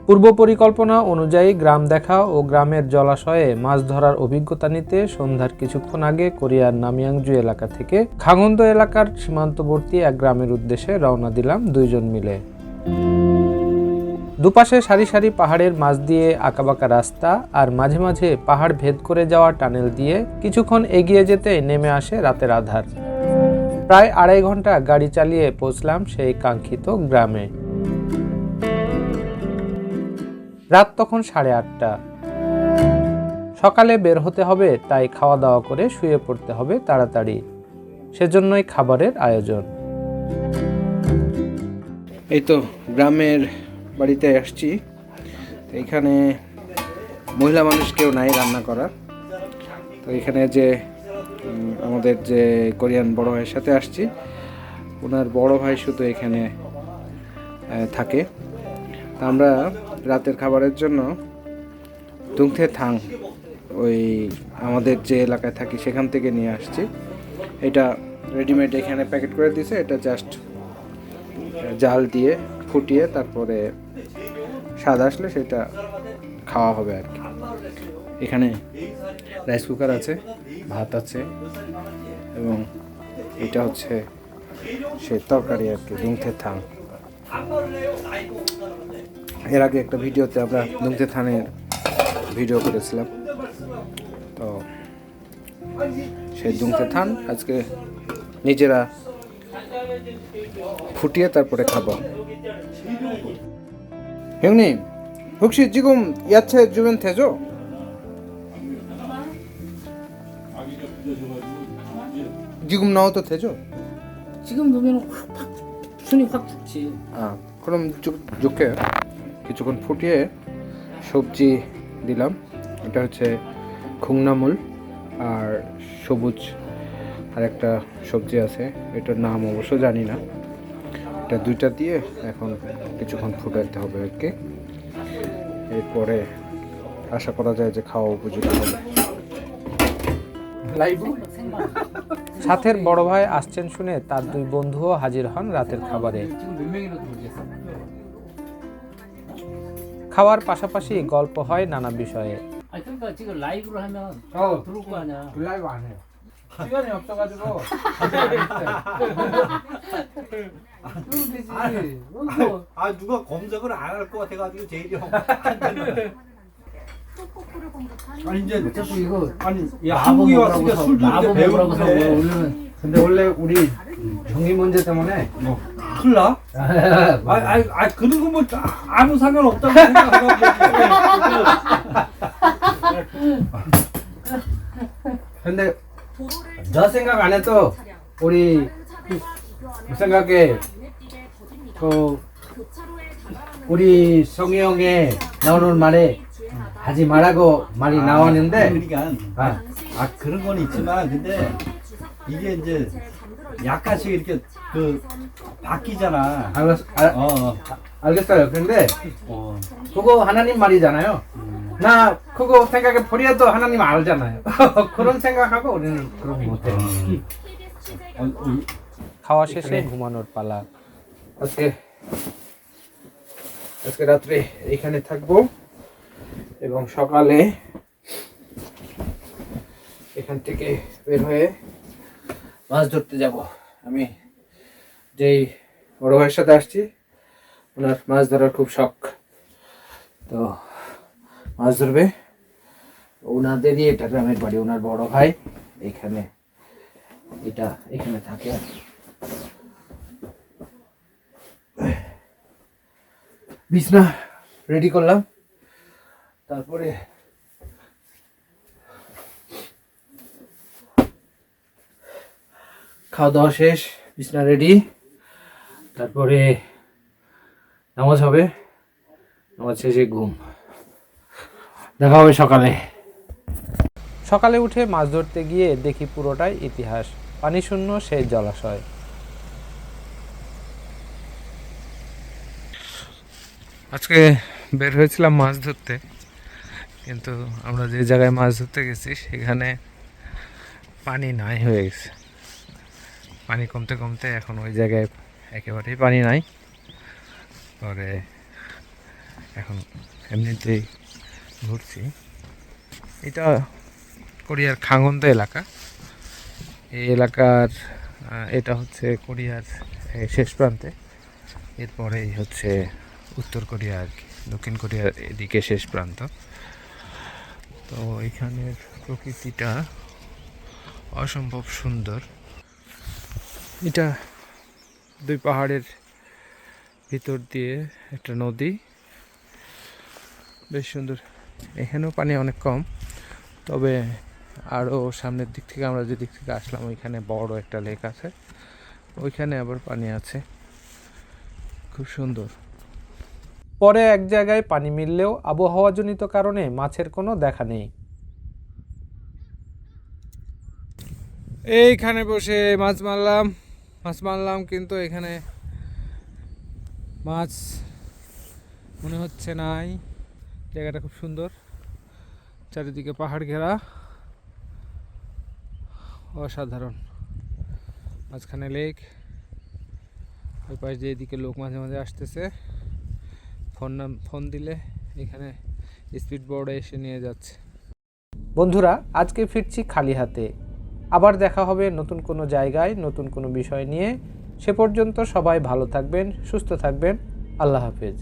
পূর্ব পরিকল্পনা অনুযায়ী গ্রাম দেখা ও গ্রামের জলাশয়ে মাছ ধরার অভিজ্ঞতা নিতে সন্ধ্যার কিছুক্ষণ আগে কোরিয়ার নামিয়াংজু এলাকা থেকে খাংহোন্দো এলাকার সীমান্তবর্তী এক গ্রামের উদ্দেশ্যে রওনা দিলাম দুইজন মিলে। দুপাশে সারি সারি পাহাড়ের মাঝ দিয়ে আঁকাবাঁকা রাস্তা আর মাঝে মাঝে পাহাড় ভেদ করে যাওয়া টানেল দিয়ে কিছুক্ষণ এগিয়ে যেতে নেমে আসে রাতের আঁধার। প্রায় 2.5 ঘন্টা গাড়ি চালিয়ে পৌঁছলাম সেই কাঙ্ক্ষিত গ্রামে। রাত তখন 8:30। সকালে বের হতে হবে, তাই খাওয়া দাওয়া করে শুয়ে পড়তে হবে তাড়াতাড়ি। সেজন্যই খাবারের আয়োজন। এই তো গ্রামের বাড়িতে আসছি। এখানে মহিলা মানুষ কেউ নাই রান্না করা। তো এখানে যে আমাদের যে কোরিয়ান বড় ভাইয়ের সাথে আসছি, ওনার বড় ভাই শুধু এখানে থাকে। আমরা রাতের খাবারের জন্য দুংথে থাং, ওই আমাদের যে এলাকায় থাকি সেখান থেকে নিয়ে আসছি। এটা রেডিমেড এখানে প্যাকেট করে দিয়েছে। এটা জাস্ট জাল দিয়ে ফুটিয়ে তারপরে স্বাদ আসলে সেটা খাওয়া হবে আর কি। এখানে রাইস কুকার আছে, ভাত আছে এবং এটা হচ্ছে সে তরকারি আর কি, দুংথে থাং। এর আগে একটা ভিডিওতে আমরা দুংথে থানের ভিডিও করেছিলাম। তো সেই দুংথে থান আজকে নিজেরা ফুটিয়ে তারপরে খাবো। 형님, 혹시 지금 야채 주면 되죠? 지금 넣어도 되죠? 지금 넣으면 순이 확 죽지. 그럼 좋게요. কিছুক্ষণ ফুটিয়ে সবজি দিলাম। এটা হচ্ছে খুংনামুল আর সবুজ আর একটা সবজি আছে, এটার নাম অবশ্য জানি না। এটা দুইটা দিয়ে এখন কিছুক্ষণ ফুটাতে হবে আর কি। এরপরে আশা করা যায় যে খাওয়া উপযোগী হবে। সাথের বড় ভাই আসছেন শুনে তার দুই বন্ধুও হাজির হন রাতের খাবারে। খাওয়ার পাশাপাশি গল্প হয় নানা বিষয়ে। 아니 그러니까 지금 라이브로 하면 들어올 거 아니야. 라이브 안 해요. 시간이 없어가지고. 그러면 되지. 누가 검색을 안 할 것 같아가지고 제일이 형. 아니 이제 어차피 이거 아니 야 한국에 왔으니까 술도 이제 나보고라고 배우는데 올리면 근데 원래 우리 경기 문제 때문에 큰일 나? 그런 거 뭐 아무 상관없다고 생각하고 근데 너 생각 안 해도 우리 생각에 그 우리 성희 형의 나오는 말에 하지 말라고 말이 나왔는데 그러니까 그런 건 있지만 근데 이게 이제 약간씩 이렇게 그 바뀌잖아. 알겠어요. 근데 그거 하나님 말이잖아요. 나 그거 생각에 버려도 하나님 알잖아요. 그런 생각하고 우리는 그런 거 못해요. খাওয়া শেষে ঘুমানোর পালা। আজকে রাত্রে এখানে থাকবো এবং সকালে এখান থেকে বের হয়ে মাছ ধরতে যাব। আমি যেই বড় ভাইয়ের সাথে আসছি, ওনার মাছ ধরার খুব শখ। তো মাছ ধরবে, ওনাদেরই এটা গ্রামের বাড়ি। ওনার বড় ভাই এখানে এখানে থাকে। বিছনা রেডি করলাম, তারপরে খাওয়া দাওয়া শেষ, বিছনা রেডি, তারপরে নামাজ হবে, নামাজ শেষে ঘুম। দেখা হবে সকালে। সকালে উঠে মাছ ধরতে গিয়ে দেখি পুরোটাই ইতিহাস, পানি শূন্য সেই জলাশয়। আজকে বের হয়েছিলাম মাছ ধরতে, কিন্তু আমরা যে জায়গায় মাছ ধরতে গেছি সেখানে পানি নাই হয়ে গেছে। পানি কমতে কমতে এখন ওই জায়গায় একেবারেই পানি নাই। পরে এখন এমনিতেই ঘুরছি। এটা কোরিয়ার খাঙ্গন্দা এলাকা। এই এলাকার এটা হচ্ছে কোরিয়ার শেষ প্রান্তে, এরপরেই হচ্ছে উত্তর কোরিয়া আর কি, দক্ষিণ কোরিয়ার এদিকে শেষ প্রান্ত। তো এখানের প্রকৃতিটা অসম্ভব সুন্দর। এটা দুই পাহাড়ের ভিতর দিয়ে একটা নদী, বেশ সুন্দর। এখানেও পানি অনেক কম, তবে আরও সামনের দিক থেকে আমরা যে দিক থেকে আসলাম ওইখানে বড় একটা লেক আছে, ওইখানে আবার পানি আছে, খুব সুন্দর। পরে এক জায়গায় পানি মিললেও আবহাওয়াজনিত কারণে মাছের কোনো দেখা নেই। এইখানে বসে মাছ মারলাম, কিন্তু এখানে মাছ মনে হচ্ছে নাই। জায়গাটা খুব সুন্দর, চারিদিকে পাহাড় ঘেরা, অসাধারণ। মাঝখানে লেক, ওই পাশ দিয়ে এদিকে লোক মাঝে মাঝে আসতেছে, ফোন দিলে এখানে স্পিড বোর্ডে এসে নিয়ে যাচ্ছে। বন্ধুরা, আজকে ফিরছি খালি হাতে। আবার দেখা হবে নতুন কোনো জায়গায় নতুন কোনো বিষয় নিয়ে। সে পর্যন্ত সবাই ভালো থাকবেন, সুস্থ থাকবেন। আল্লাহ হাফেজ।